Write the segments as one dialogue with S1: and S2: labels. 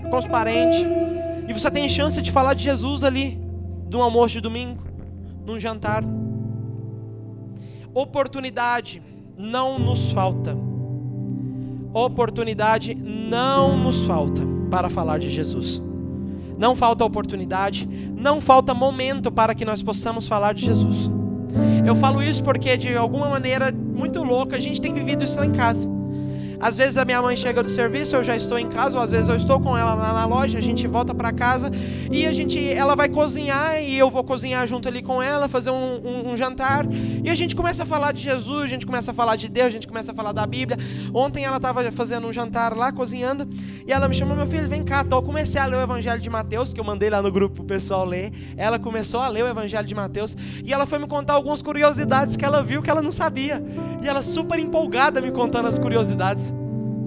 S1: com os parentes. E você tem chance de falar de Jesus ali, de um almoço de domingo, num jantar. Oportunidade não nos falta. Oportunidade não nos falta para falar de Jesus. Não falta oportunidade, não falta momento para que nós possamos falar de Jesus. Eu falo isso porque de alguma maneira muito louca a gente tem vivido isso lá em casa. Às vezes a minha mãe chega do serviço, eu já estou em casa, ou às vezes eu estou com ela lá na loja, a gente volta para casa e ela vai cozinhar e eu vou cozinhar junto ali com ela, fazer um jantar, e a gente começa a falar de Jesus, a gente começa a falar de Deus, a gente começa a falar da Bíblia. Ontem ela estava fazendo um jantar lá, cozinhando, e ela me chamou: meu filho, vem cá. Então eu comecei a ler o Evangelho de Mateus, que eu mandei lá no grupo pro pessoal ler. Ela começou a ler o Evangelho de Mateus e ela foi me contar algumas curiosidades que ela viu que ela não sabia, e ela super empolgada me contando as curiosidades.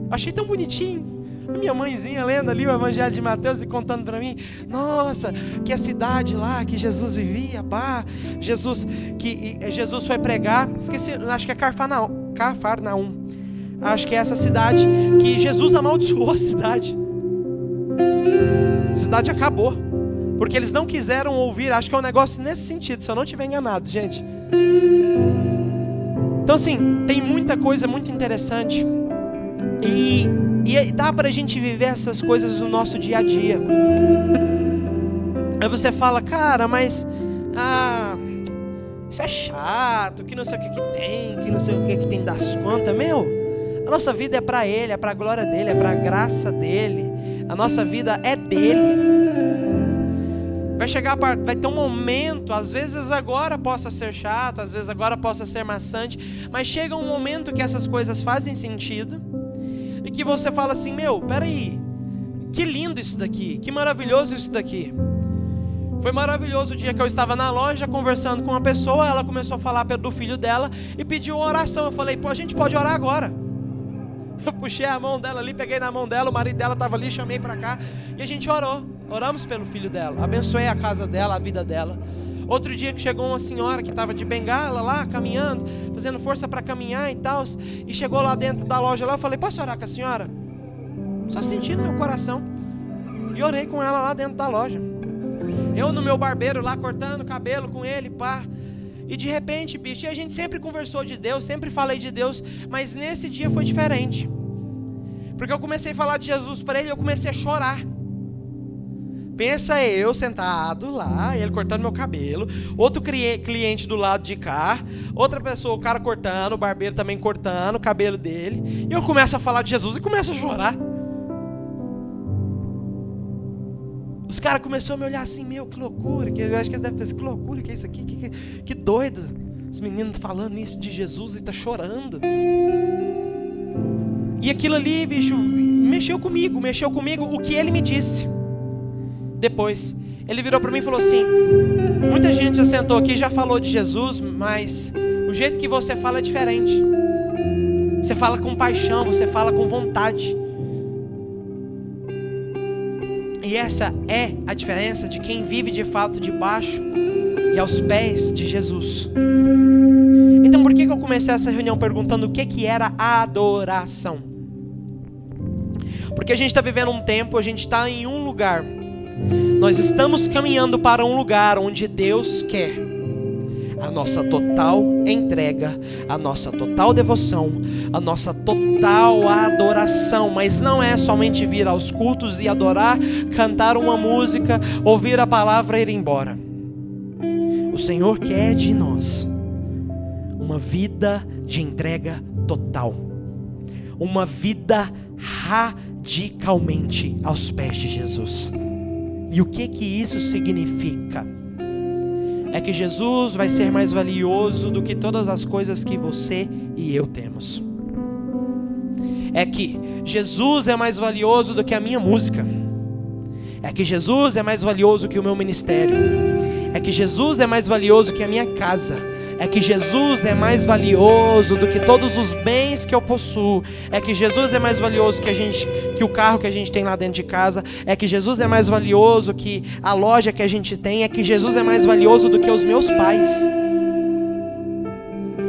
S1: Achei tão bonitinho. A minha mãezinha lendo ali o Evangelho de Mateus e contando para mim: nossa, que a cidade lá que Jesus vivia, Jesus foi pregar, esqueci, acho que é Cafarnaum. Acho que é essa cidade que Jesus amaldiçoou a cidade. A cidade acabou, porque eles não quiseram ouvir. Acho que é um negócio nesse sentido, se eu não estiver enganado, gente. Então assim, tem muita coisa muito interessante. E dá pra gente viver essas coisas no nosso dia a dia. Aí você fala: cara, mas isso é chato, que não sei o que tem, que não sei o que tem das contas. A nossa vida é pra Ele, é pra glória dEle, é pra graça dEle. A nossa vida é dEle. Vai ter um momento, às vezes agora possa ser chato, às vezes agora possa ser maçante, mas chega um momento que essas coisas fazem sentido e que você fala assim: peraí, que lindo isso daqui, que maravilhoso isso daqui. Foi maravilhoso o dia que eu estava na loja conversando com uma pessoa, ela começou a falar do filho dela e pediu uma oração. Eu falei: a gente pode orar agora. Eu puxei a mão dela ali, peguei na mão dela, o marido dela estava ali, chamei para cá e a gente oramos pelo filho dela, abençoei a casa dela, a vida dela. Outro dia que chegou uma senhora que estava de bengala lá, caminhando, fazendo força para caminhar e tal, e chegou lá dentro da loja lá, eu falei: posso orar com a senhora? Só senti no meu coração. E orei com ela lá dentro da loja. Eu no meu barbeiro lá, cortando cabelo com ele, E de repente, bicho, a gente sempre conversou de Deus, sempre falei de Deus, mas nesse dia foi diferente. Porque eu comecei a falar de Jesus para ele e eu comecei a chorar. Pensa eu sentado lá, ele cortando meu cabelo, outro cliente do lado de cá, outra pessoa, o cara cortando, o barbeiro também cortando o cabelo dele, e eu começo a falar de Jesus e começo a chorar. Os caras começaram a me olhar assim: que loucura, eu acho que eles devem pensar: que loucura, que é isso aqui, que doido, esse menino falando isso de Jesus e tá chorando. E aquilo ali, bicho, mexeu comigo, o que ele me disse. Depois, ele virou para mim e falou assim: muita gente já sentou aqui e já falou de Jesus, mas o jeito que você fala é diferente. Você fala com paixão, você fala com vontade. E essa é a diferença de quem vive de fato debaixo e aos pés de Jesus. Então por que eu comecei essa reunião perguntando o que era a adoração? Porque a gente está vivendo um tempo, a gente está em um lugar. Nós estamos caminhando para um lugar onde Deus quer a nossa total entrega, a nossa total devoção, a nossa total adoração. Mas não é somente vir aos cultos e adorar, cantar uma música, ouvir a palavra e ir embora. O Senhor quer de nós uma vida de entrega total, uma vida radicalmente aos pés de Jesus. E o que isso significa? É que Jesus vai ser mais valioso do que todas as coisas que você e eu temos. É que Jesus é mais valioso do que a minha música. É que Jesus é mais valioso que o meu ministério. É que Jesus é mais valioso que a minha casa. É que Jesus é mais valioso do que todos os bens que eu possuo. É que Jesus é mais valioso que o carro que a gente tem lá dentro de casa. É que Jesus é mais valioso que a loja que a gente tem. É que Jesus é mais valioso do que os meus pais.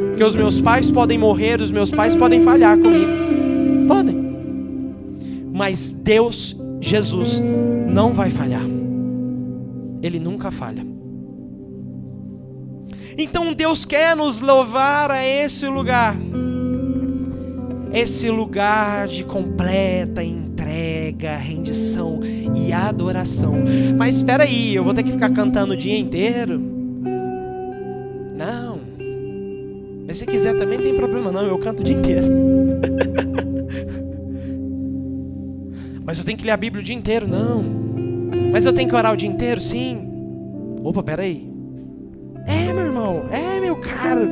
S1: Porque os meus pais podem morrer, os meus pais podem falhar comigo. Podem. Mas Deus Jesus não vai falhar. Ele nunca falha. Então Deus quer nos levar a esse lugar de completa entrega, rendição e adoração. Mas espera aí, eu vou ter que ficar cantando o dia inteiro? Não. Mas se quiser também não tem problema não, eu canto o dia inteiro. Mas eu tenho que ler a Bíblia o dia inteiro? Não. Mas eu tenho que orar o dia inteiro? Sim. Opa, pera aí. Meu irmão, meu caro,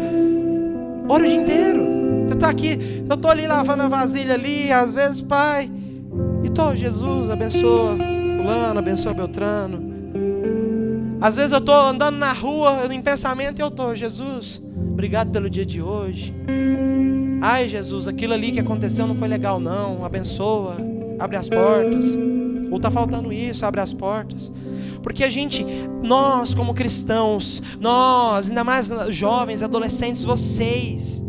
S1: ora o dia inteiro. Você está aqui, eu estou ali lavando a vasilha ali, às vezes, Pai, e Jesus, abençoa fulano, abençoa Beltrano. Às vezes eu estou andando na rua, em pensamento, e eu estou, Jesus, obrigado pelo dia de hoje. Ai, Jesus, aquilo ali que aconteceu não foi legal não, abençoa, abre as portas. Ou está faltando isso, abre as portas. Porque nós como cristãos, ainda mais jovens, adolescentes, vocês,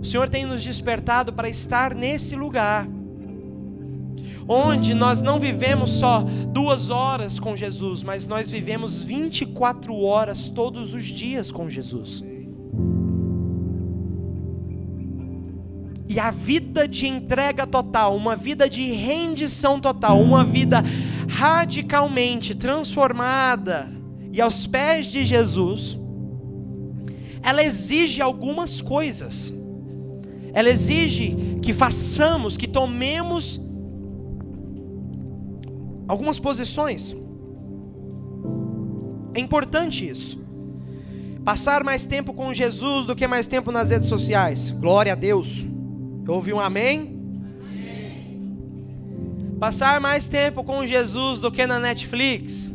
S1: o Senhor tem nos despertado para estar nesse lugar, onde nós não vivemos só 2 horas com Jesus, mas nós vivemos 24 horas todos os dias com Jesus. E a vida de entrega total, uma vida de rendição total, uma vida radicalmente transformada e aos pés de Jesus, ela exige algumas coisas. Ela exige que façamos, que tomemos algumas posições. É importante isso. Passar mais tempo com Jesus do que mais tempo nas redes sociais. Glória a Deus. Eu ouvi um amém? Amém. Passar mais tempo com Jesus do que na Netflix.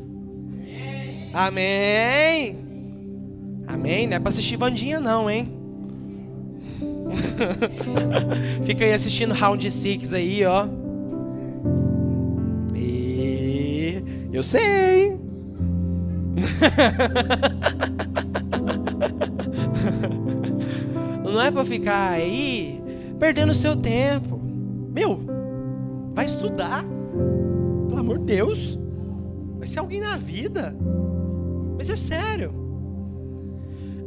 S1: Amém. Amém. Amém. Não é para assistir Vandinha não, hein? Fica aí assistindo Round 6 aí, ó. Eu sei. Não é para ficar aí perdendo seu tempo. Vai estudar. Pelo amor de Deus. Vai ser alguém na vida. Mas é sério.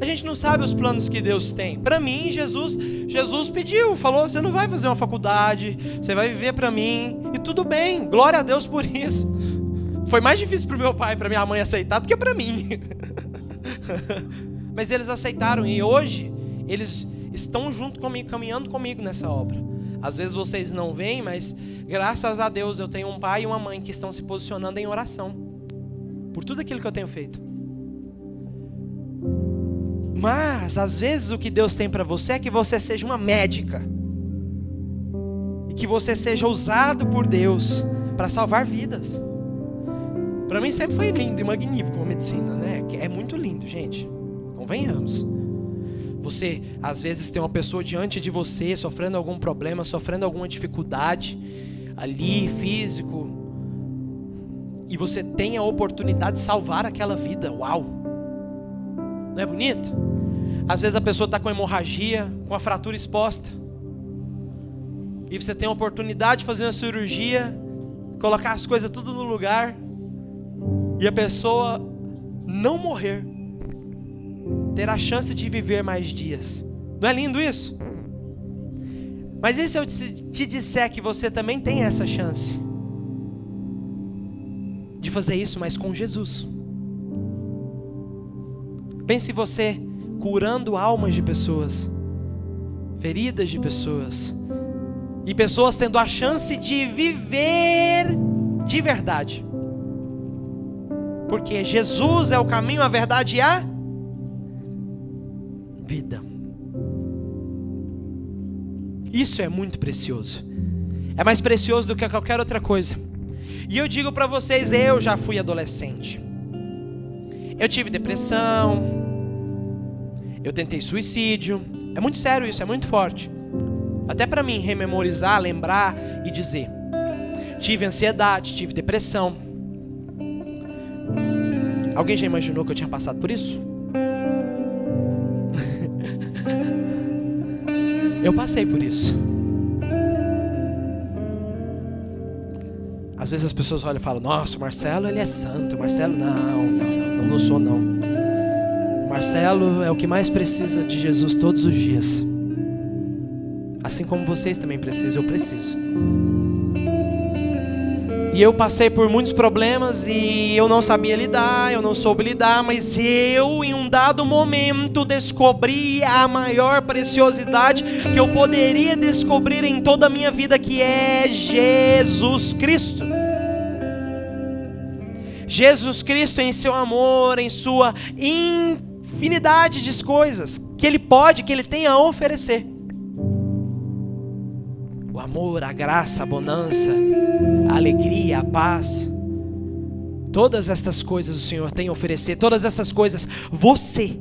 S1: A gente não sabe os planos que Deus tem. Para mim, Jesus pediu, falou, você não vai fazer uma faculdade, você vai viver para mim. E tudo bem, glória a Deus por isso. Foi mais difícil para o meu pai e para minha mãe aceitar do que para mim. Mas eles aceitaram e hoje eles estão junto comigo, caminhando comigo nessa obra. Às vezes vocês não veem, mas graças a Deus eu tenho um pai e uma mãe que estão se posicionando em oração por tudo aquilo que eu tenho feito. Mas às vezes o que Deus tem para você é que você seja uma médica e que você seja usado por Deus para salvar vidas. Para mim sempre foi lindo e magnífico a medicina, né? É muito lindo, gente. Convenhamos. Você, às vezes, tem uma pessoa diante de você, sofrendo algum problema, sofrendo alguma dificuldade, ali, físico, e você tem a oportunidade de salvar aquela vida. Uau! Não é bonito? Às vezes a pessoa está com hemorragia, com a fratura exposta, e você tem a oportunidade de fazer uma cirurgia, colocar as coisas tudo no lugar, e a pessoa não morrer, ter a chance de viver mais dias. Não é lindo isso? Mas e se eu te disser que você também tem essa chance de fazer isso, mas com Jesus? Pense você curando almas de pessoas, feridas de pessoas, e pessoas tendo a chance de viver de verdade. Porque Jesus é o caminho, a verdade e a vida. Isso é muito precioso. É mais precioso do que qualquer outra coisa. E eu digo para vocês, eu já fui adolescente. Eu tive depressão. Eu tentei suicídio. É muito sério isso, é muito forte. Até para mim rememorizar, lembrar e dizer. Tive ansiedade, tive depressão. Alguém já imaginou que eu tinha passado por isso? Eu passei por isso. Às vezes as pessoas olham e falam, nossa, o Marcelo, ele é santo. O Marcelo, não sou não. O Marcelo é o que mais precisa de Jesus todos os dias. Assim como vocês também precisam, eu preciso. E eu passei por muitos problemas e eu não sabia lidar, eu não soube lidar, mas eu, em um dado momento, descobri a maior preciosidade que eu poderia descobrir em toda a minha vida, que é Jesus Cristo. Jesus Cristo em seu amor, em sua infinidade de coisas que Ele pode, que Ele tem a oferecer. O amor, a graça, a bonança, a alegria, a paz, todas estas coisas o Senhor tem a oferecer, todas essas coisas você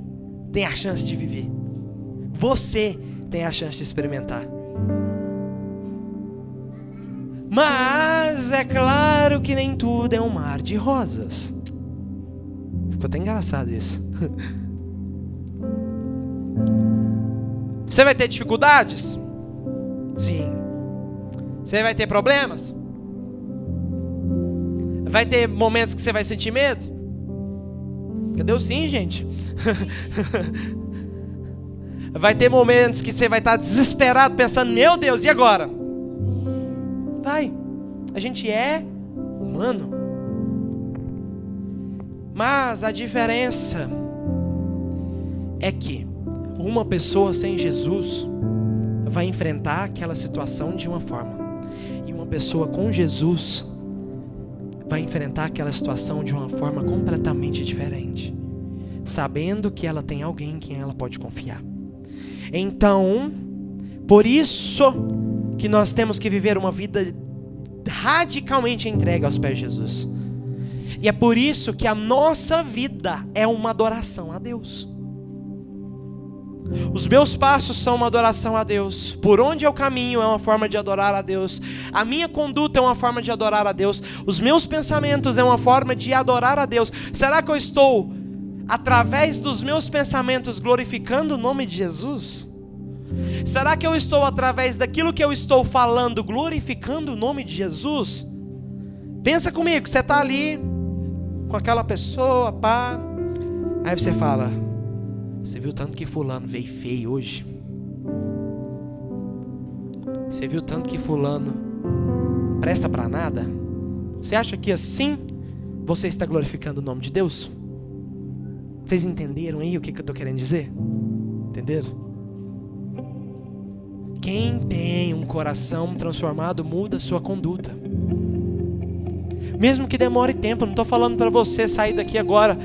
S1: tem a chance de viver, você tem a chance de experimentar. Mas é claro que nem tudo é um mar de rosas. Ficou até engraçado isso. Você vai ter dificuldades? Sim. Você vai ter problemas? Vai ter momentos que você vai sentir medo? Cadê o sim, gente? Vai ter momentos que você vai estar desesperado pensando, meu Deus, e agora? Vai. A gente é humano. Mas a diferença é que uma pessoa sem Jesus vai enfrentar aquela situação de uma forma. E uma pessoa com Jesus vai enfrentar aquela situação de uma forma completamente diferente, sabendo que ela tem alguém em quem ela pode confiar. Então, por isso que nós temos que viver uma vida radicalmente entregue aos pés de Jesus. E é por isso que a nossa vida é uma adoração a Deus. Os meus passos são uma adoração a Deus. Por onde eu caminho é uma forma de adorar a Deus. A minha conduta é uma forma de adorar a Deus. Os meus pensamentos é uma forma de adorar a Deus. Será que eu estou, através dos meus pensamentos, glorificando o nome de Jesus? Será que eu estou, através daquilo que eu estou falando, glorificando o nome de Jesus? Pensa comigo, você está ali com aquela pessoa, pá. Aí você fala, você viu tanto que fulano veio feio hoje? Você viu tanto que fulano presta para nada? Você acha que assim você está glorificando o nome de Deus? Vocês entenderam aí o que eu estou querendo dizer? Entenderam? Quem tem um coração transformado muda a sua conduta. Mesmo que demore tempo, eu não estou falando para você sair daqui agora.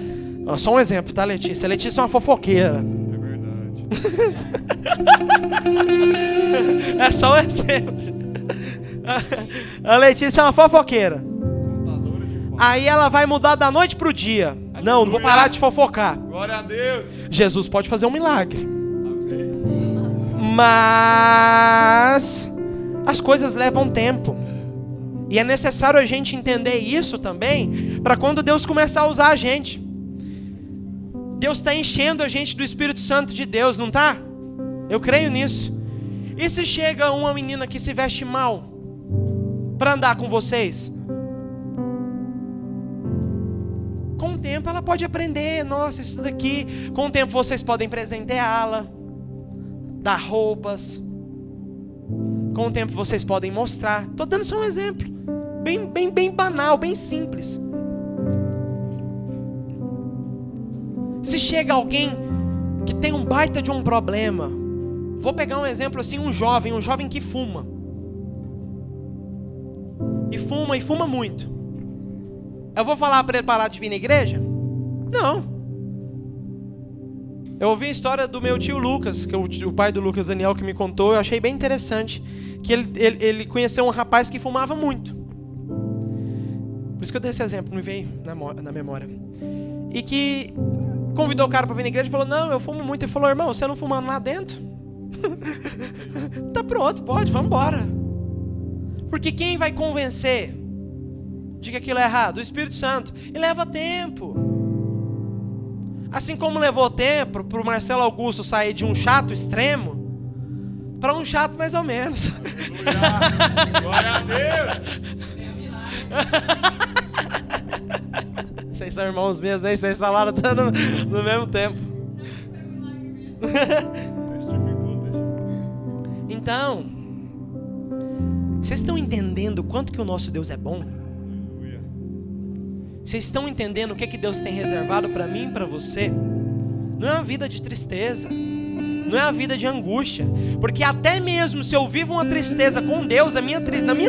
S1: Só um exemplo, tá, Letícia? A Letícia é uma fofoqueira.
S2: É verdade.
S1: É só um exemplo. A Letícia é uma fofoqueira. Aí ela vai mudar da noite pro dia. Não vou parar de fofocar.
S2: Glória a Deus.
S1: Jesus pode fazer um milagre.
S2: Amém.
S1: Mas as coisas levam tempo. E é necessário a gente entender isso também, para quando Deus começar a usar a gente. Deus está enchendo a gente do Espírito Santo de Deus, não está? Eu creio nisso. E se chega uma menina que se veste mal para andar com vocês? Com o tempo ela pode aprender, nossa, isso daqui. Com o tempo vocês podem presenteá-la, dar roupas. Com o tempo vocês podem mostrar. Estou dando só um exemplo, bem banal, bem simples. Se chega alguém que tem um baita de um problema, vou pegar um exemplo assim, um jovem que fuma. E fuma muito. Eu vou falar para ele parar de vir na igreja? Não. Eu ouvi a história do meu tio Lucas, que é o pai do Lucas Daniel, que me contou, eu achei bem interessante, que ele conheceu um rapaz que fumava muito. Por isso que eu dei esse exemplo, me veio na memória. E que convidou o cara para vir na igreja e falou, não, eu fumo muito. Ele falou, irmão, você não fumando lá dentro? Tá pronto, pode, vamos embora. Porque quem vai convencer de que aquilo é errado? O Espírito Santo. E leva tempo. Assim como levou tempo para o Marcelo Augusto sair de um chato extremo para um chato mais ou menos.
S2: Glória a Deus.
S1: Vocês são irmãos mesmo, hein? Vocês falaram tudo no mesmo tempo. Então, vocês estão entendendo o quanto que o nosso Deus é bom? Vocês estão entendendo o que Deus tem reservado para mim e para você? Não é uma vida de tristeza, não é uma vida de angústia, porque até mesmo se eu vivo uma tristeza com Deus, na minha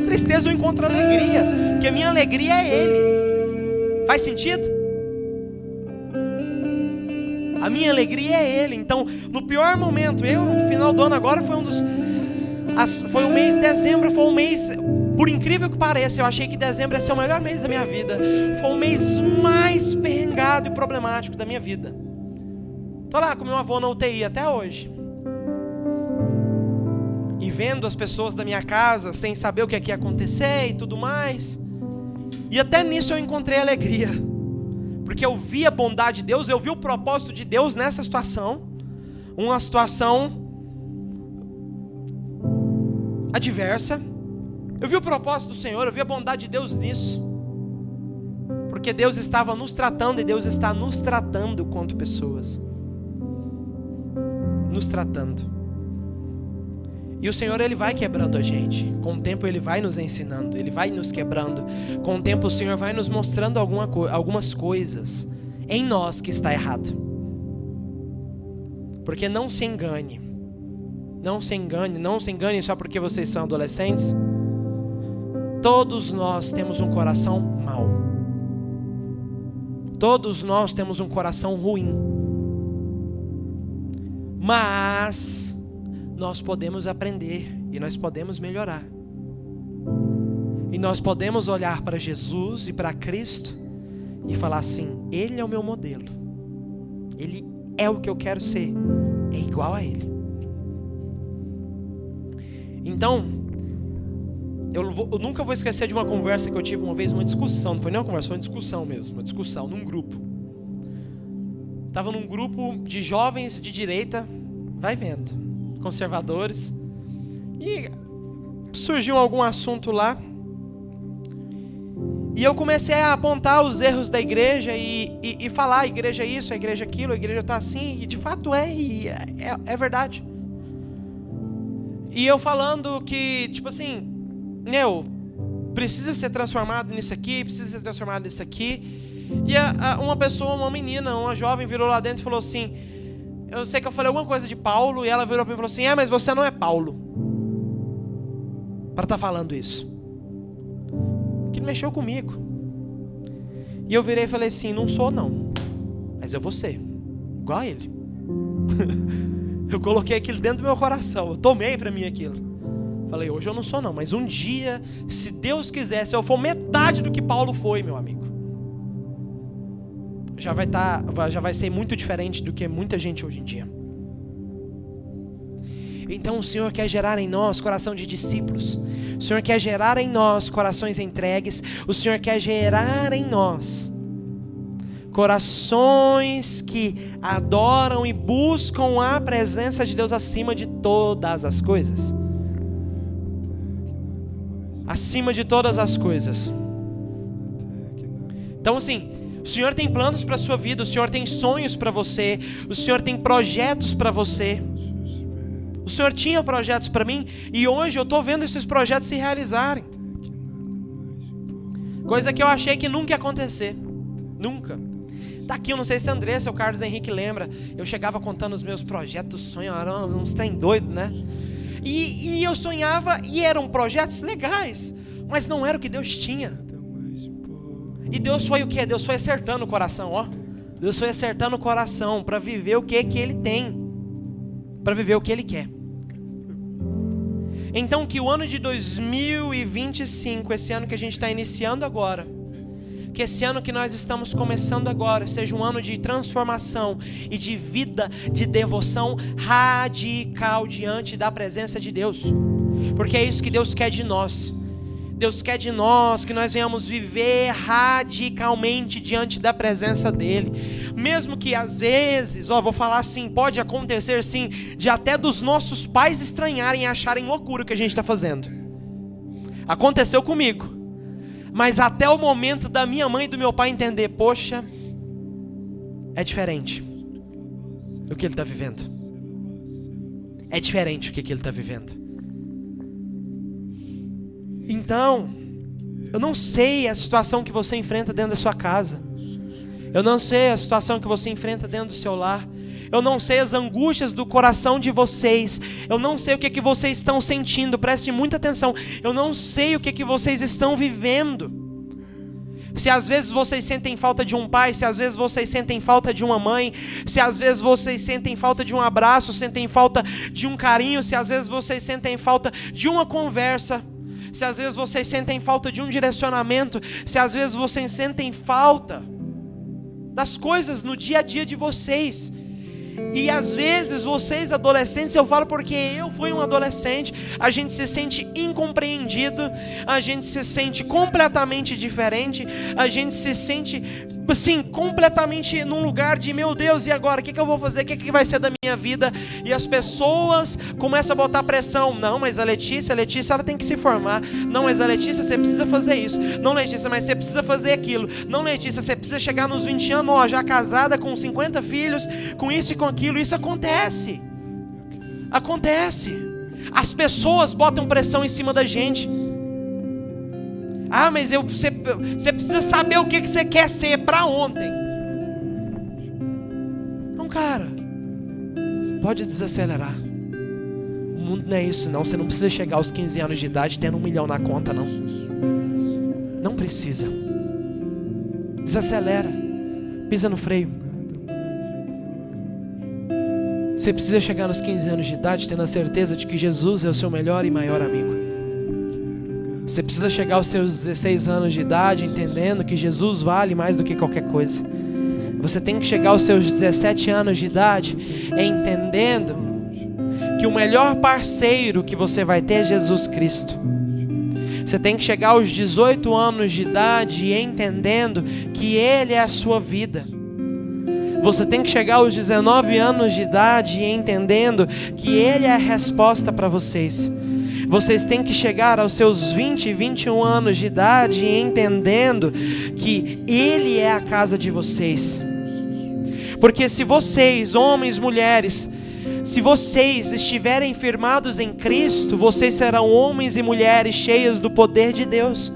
S1: tristeza eu encontro alegria, porque a minha alegria é Ele. Faz sentido? A minha alegria é Ele. Então, no pior momento, no final do ano agora foi o mês de dezembro, foi um mês, por incrível que pareça, eu achei que dezembro ia ser o melhor mês da minha vida. Foi o mês mais perrengado e problemático da minha vida. Tô lá com meu avô na UTI até hoje. E vendo as pessoas da minha casa sem saber o que ia acontecer e tudo mais. E até nisso eu encontrei alegria. Porque eu vi a bondade de Deus, eu vi o propósito de Deus nessa situação. Uma situação adversa. Eu vi o propósito do Senhor, eu vi a bondade de Deus nisso. Porque Deus estava nos tratando e Deus está nos tratando quanto pessoas. Nos tratando. E o Senhor, Ele vai quebrando a gente. Com o tempo Ele vai nos ensinando, Ele vai nos quebrando. Com o tempo o Senhor vai nos mostrando algumas coisas em nós que está errado. Porque não se engane. Não se engane só porque vocês são adolescentes. Todos nós temos um coração mau. Todos nós temos um coração ruim. Mas nós podemos aprender e nós podemos melhorar. E nós podemos olhar para Jesus e para Cristo e falar assim: Ele é o meu modelo. Ele é o que eu quero ser. É igual a Ele. Então, eu nunca vou esquecer de uma conversa que eu tive uma vez, uma discussão. Não foi nem uma conversa, foi uma discussão mesmo. Uma discussão num grupo. Estava num grupo de jovens de direita, vai vendo, conservadores. E surgiu algum assunto lá. E eu comecei a apontar os erros da igreja e falar: a igreja é isso, a igreja é aquilo, a igreja está assim. E de fato é verdade. E eu falando que, tipo assim, precisa ser transformado nisso aqui, precisa ser transformado nisso aqui. E uma pessoa, uma menina, uma jovem virou lá dentro e falou assim: eu sei que eu falei alguma coisa de Paulo. E ela virou para mim e falou assim: mas você não é Paulo para estar falando isso. Que mexeu comigo. E eu virei e falei assim: não sou não, mas eu vou ser igual a ele. Eu coloquei aquilo dentro do meu coração, eu tomei para mim aquilo. Falei: hoje eu não sou não, mas um dia, se Deus quiser, se eu for metade do que Paulo foi, meu amigo, já vai ser muito diferente do que muita gente hoje em dia. Então o Senhor quer gerar em nós coração de discípulos. O Senhor quer gerar em nós corações entregues. O Senhor quer gerar em nós corações que adoram e buscam a presença de Deus acima de todas as coisas. Acima de todas as coisas. Então assim, o Senhor tem planos para a sua vida, o Senhor tem sonhos para você, o Senhor tem projetos para você. O Senhor tinha projetos para mim e hoje eu estou vendo esses projetos se realizarem. Coisa que eu achei que nunca ia acontecer. Nunca. Tá aqui, eu não sei se a Andressa ou o Carlos Henrique lembra. Eu chegava contando os meus projetos, sonhos, eram uns trem doido, né? E eu sonhava e eram projetos legais, mas não era o que Deus tinha. E Deus foi o quê? Deus foi acertando o coração, ó. Deus foi acertando o coração para viver o que Ele tem. Para viver o que Ele quer. Então que o ano de 2025, esse ano que a gente está iniciando agora, que esse ano que nós estamos começando agora, seja um ano de transformação e de vida, de devoção radical diante da presença de Deus. Porque é isso que Deus quer de nós. Deus quer de nós que nós venhamos viver radicalmente diante da presença dEle. Mesmo que às vezes, vou falar assim, pode acontecer sim, de até dos nossos pais estranharem e acharem loucura o que a gente está fazendo. Aconteceu comigo. Mas até o momento da minha mãe e do meu pai entender, poxa, é diferente o que ele está vivendo. É diferente o que ele está vivendo. Então, eu não sei a situação que você enfrenta dentro da sua casa. Eu não sei a situação que você enfrenta dentro do seu lar. Eu não sei as angústias do coração de vocês. Eu não sei o que vocês estão sentindo. Preste muita atenção. Eu não sei o que vocês estão vivendo. Se às vezes vocês sentem falta de um pai, se às vezes vocês sentem falta de uma mãe, se às vezes vocês sentem falta de um abraço, sentem falta de um carinho, se às vezes vocês sentem falta de uma conversa, se às vezes vocês sentem falta de um direcionamento, se às vezes vocês sentem falta das coisas no dia a dia de vocês. E às vezes vocês adolescentes, eu falo porque eu fui um adolescente, a gente se sente incompreendido, a gente se sente completamente diferente, a gente se sente assim, completamente num lugar de meu Deus, e agora? O que eu vou fazer? O que vai ser da minha vida? E as pessoas começam a botar pressão. Não, mas a Letícia ela tem que se formar. Não, mas a Letícia, você precisa fazer isso. Não, Letícia, mas você precisa fazer aquilo. Não, Letícia, você precisa chegar nos 20 anos, ó, já casada, com 50 filhos, com isso e com aquilo. Isso acontece. Acontece. As pessoas botam pressão em cima da gente. Ah, mas você precisa saber o que você quer ser para ontem. Não, cara, pode desacelerar. O mundo não é isso não. Você não precisa chegar aos 15 anos de idade tendo 1 milhão na conta, não. Não precisa. Desacelera. Pisa no freio. Você precisa chegar nos 15 anos de idade tendo a certeza de que Jesus é o seu melhor e maior amigo. Você precisa chegar aos seus 16 anos de idade entendendo que Jesus vale mais do que qualquer coisa. Você tem que chegar aos seus 17 anos de idade entendendo que o melhor parceiro que você vai ter é Jesus Cristo. Você tem que chegar aos 18 anos de idade entendendo que Ele é a sua vida. Você tem que chegar aos 19 anos de idade entendendo que Ele é a resposta para vocês. Vocês têm que chegar aos seus 20, 21 anos de idade entendendo que Ele é a casa de vocês. Porque se vocês, homens, mulheres, se vocês estiverem firmados em Cristo, vocês serão homens e mulheres cheios do poder de Deus.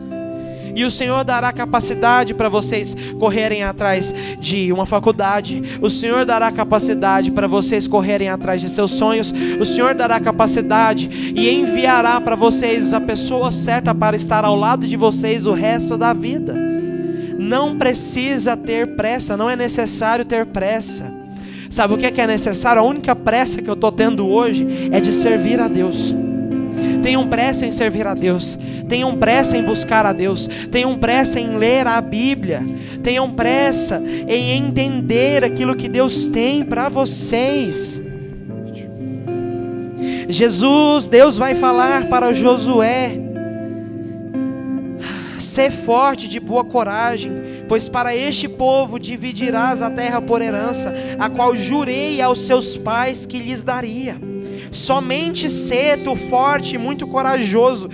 S1: E o Senhor dará capacidade para vocês correrem atrás de uma faculdade. O Senhor dará capacidade para vocês correrem atrás de seus sonhos. O Senhor dará capacidade e enviará para vocês a pessoa certa para estar ao lado de vocês o resto da vida. Não precisa ter pressa, não é necessário ter pressa. Sabe o que é necessário? A única pressa que eu estou tendo hoje é de servir a Deus. Tenham pressa em servir a Deus. Tenham pressa em buscar a Deus. Tenham pressa em ler a Bíblia. Tenham pressa em entender aquilo que Deus tem para vocês. Deus vai falar para Josué: sê forte de boa coragem, pois para este povo dividirás a terra por herança, a qual jurei aos seus pais que lhes daria. Somente sê tu forte e muito corajoso,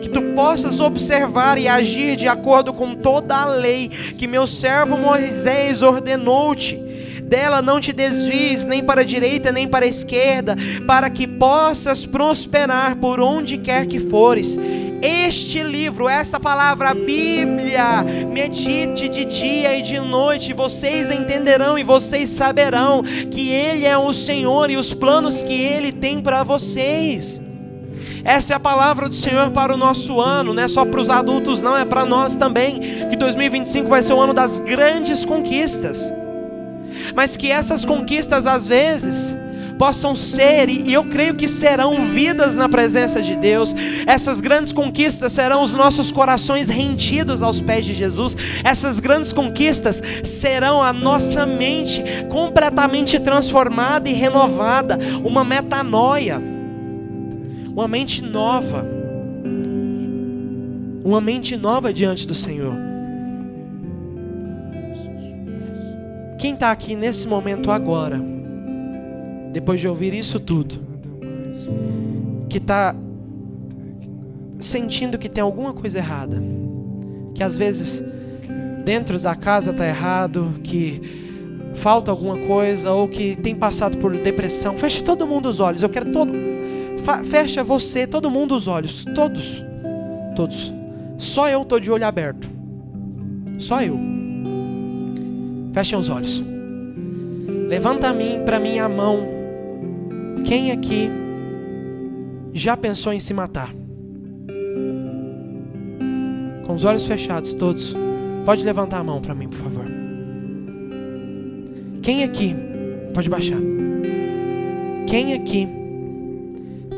S1: que tu possas observar e agir de acordo com toda a lei que meu servo Moisés ordenou-te. Dela não te desvies nem para a direita nem para a esquerda, para que possas prosperar por onde quer que fores. Este livro, esta palavra, a Bíblia, medite de dia e de noite, vocês entenderão e vocês saberão que Ele é o Senhor e os planos que Ele tem para vocês. Essa é a palavra do Senhor para o nosso ano, não é só para os adultos não, é para nós também, que 2025 vai ser o ano das grandes conquistas. Mas que essas conquistas às vezes possam ser, e eu creio que serão, vidas na presença de Deus. Essas grandes conquistas serão os nossos corações rendidos aos pés de Jesus. Essas grandes conquistas serão a nossa mente completamente transformada e renovada, uma metanoia, uma mente nova diante do Senhor. Quem está aqui nesse momento agora, depois de ouvir isso tudo, que está sentindo que tem alguma coisa errada, que às vezes dentro da casa está errado, que falta alguma coisa, ou que tem passado por depressão, feche todo mundo os olhos. Eu quero fecha você, todo mundo os olhos, todos. Só eu estou de olho aberto. Só eu. Fechem os olhos. Levanta para mim a mão. Quem aqui já pensou em se matar? Com os olhos fechados, todos. Pode levantar a mão para mim, por favor. Quem aqui, pode baixar. Quem aqui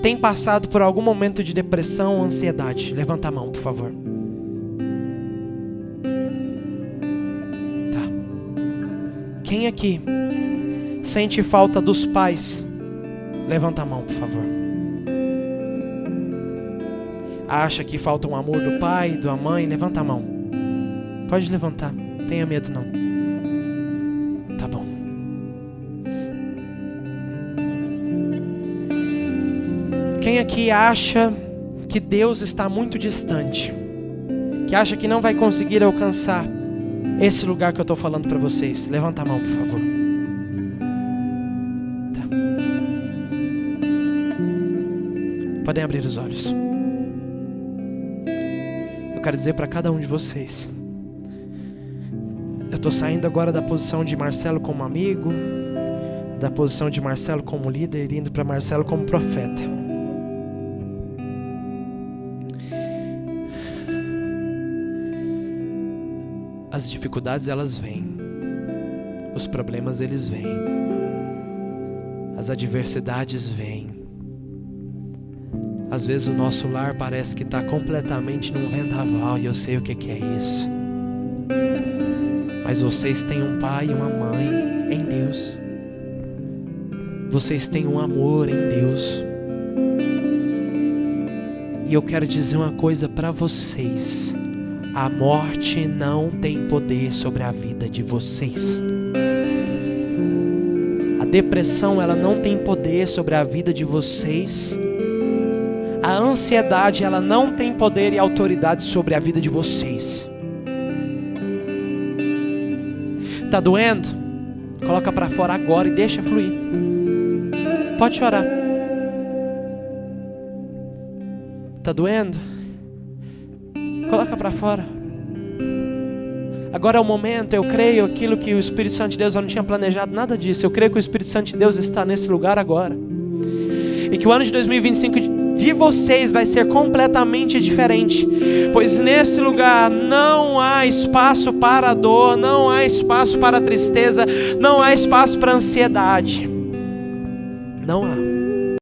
S1: tem passado por algum momento de depressão ou ansiedade? Levanta a mão, por favor. Tá. Quem aqui sente falta dos pais? Levanta a mão, por favor. Acha que falta um amor do pai, da mãe? Levanta a mão. Pode levantar, não tenha medo não. Tá bom. Quem aqui acha que Deus está muito distante? Que acha que não vai conseguir alcançar esse lugar que eu estou falando para vocês? Levanta a mão, por favor. Tá. Podem abrir os olhos. Eu quero dizer para cada um de vocês, eu estou saindo agora da posição de Marcelo como amigo, da posição de Marcelo como líder, indo para Marcelo como profeta. As dificuldades, elas vêm. Os problemas, eles vêm. As adversidades vêm. Às vezes o nosso lar parece que está completamente num vendaval, e eu sei o que é isso. Mas vocês têm um pai e uma mãe em Deus. Vocês têm um amor em Deus. E eu quero dizer uma coisa para vocês: a morte não tem poder sobre a vida de vocês. A depressão, ela não tem poder sobre a vida de vocês. A ansiedade, ela não tem poder e autoridade sobre a vida de vocês. Tá doendo? Coloca para fora agora e deixa fluir. Pode chorar. Tá doendo? Coloca para fora. Agora é o momento. Eu creio aquilo que o Espírito Santo de Deus, eu não tinha planejado nada disso. Eu creio que o Espírito Santo de Deus está nesse lugar agora. E que o ano de 2025 de vocês vai ser completamente diferente, pois nesse lugar não há espaço para a dor, não há espaço para a tristeza, não há espaço para a ansiedade. Não há.